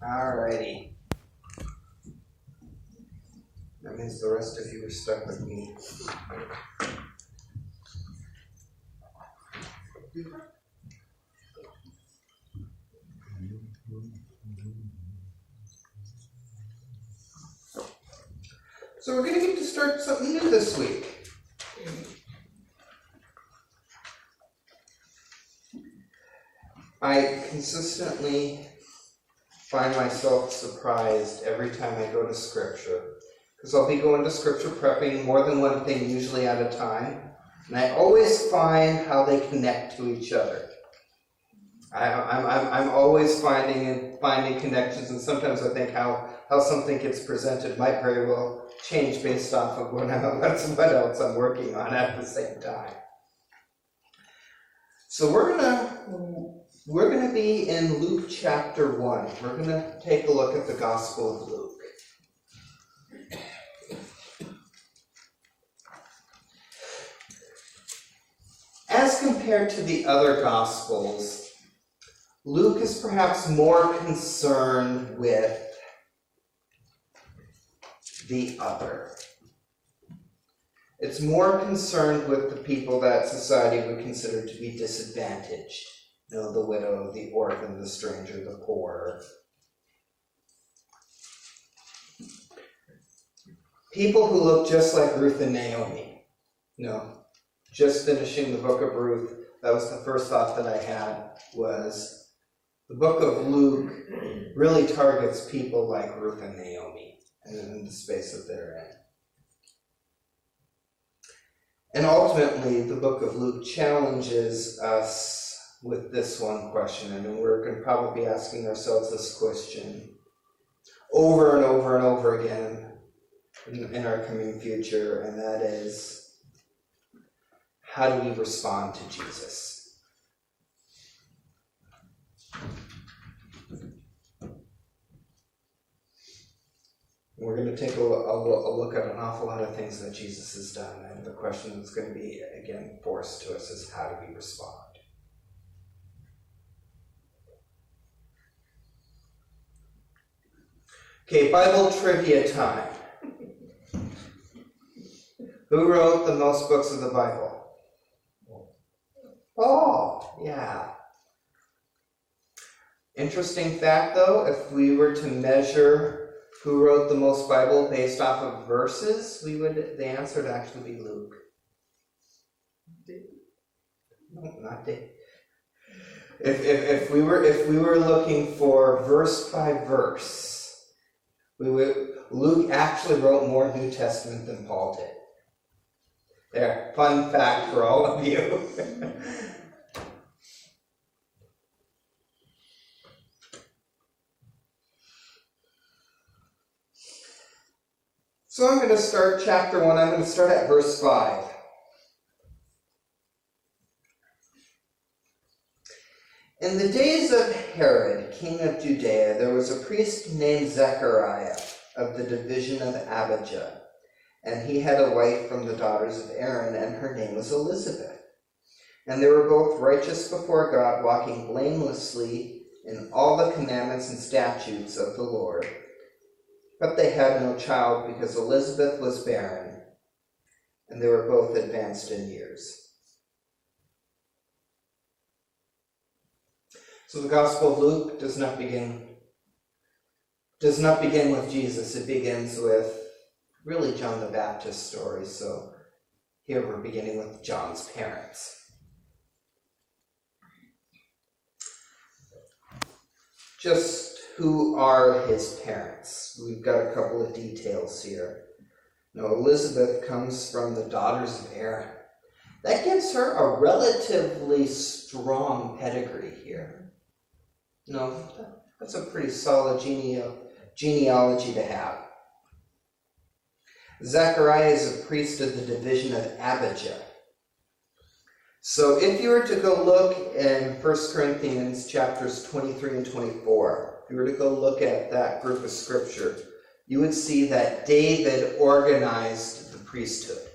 Alrighty. That means the rest of you are stuck with me. So we're going to get to start something new this week. I consistently find myself surprised every time I go to Scripture, because I'll be going to Scripture prepping more than one thing, usually at a time, and I always find how they connect to each other. I'm always finding connections, and sometimes I think how something gets presented might very well change based off of what else I'm working on at the same time. So we're gonna be in Luke chapter 1. We're gonna take a look at the Gospel of Luke. As compared to the other Gospels, Luke is perhaps more concerned with the other. It's more concerned with the people that society would consider to be disadvantaged. You know, the widow, the orphan, the stranger, the poor. People who look just like Ruth and Naomi. You know, just finishing the book of Ruth, that was the first thought that I had, was the book of Luke really targets people like Ruth and Naomi and in the space that they're in. And ultimately, the book of Luke challenges us with this one question. I mean, we're going to probably be asking ourselves this question over and over and over again in our coming future, and that is, how do we respond to Jesus? We're going to take a look at an awful lot of things that Jesus has done, and the question that's going to be, again, forced to us is, how do we respond? Okay, Bible trivia time. Who wrote the most books of the Bible? Paul, yeah. Interesting fact, though, if we were to measure who wrote the most Bible based off of verses, the answer would actually be Luke. No, not David. If we were looking for verse by verse, Luke actually wrote more New Testament than Paul did. There, fun fact for all of you. So I'm going to start chapter 1. I'm going to start at verse 5. In the days of Herod, king of Judea, there was a priest named Zechariah of the division of Abijah, and he had a wife from the daughters of Aaron, and her name was Elizabeth. And they were both righteous before God, walking blamelessly in all the commandments and statutes of the Lord. But they had no child because Elizabeth was barren, and they were both advanced in years. So the Gospel of Luke does not begin with Jesus. It begins with really John the Baptist's story. So here we're beginning with John's parents. Just who are his parents? We've got a couple of details here. Now, Elizabeth comes from the daughters of Aaron. That gives her a relatively strong pedigree here. No, that's a pretty solid genealogy to have. Zechariah is a priest of the division of Abijah. So if you were to go look in 1 Corinthians chapters 23 and 24, if you were to go look at that group of scripture, you would see that David organized the priesthood.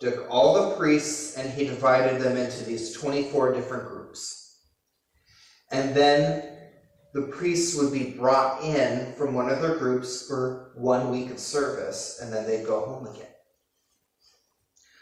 Took all the priests and he divided them into these 24 different groups. And then the priests would be brought in from one of their groups for 1 week of service, and then they'd go home again.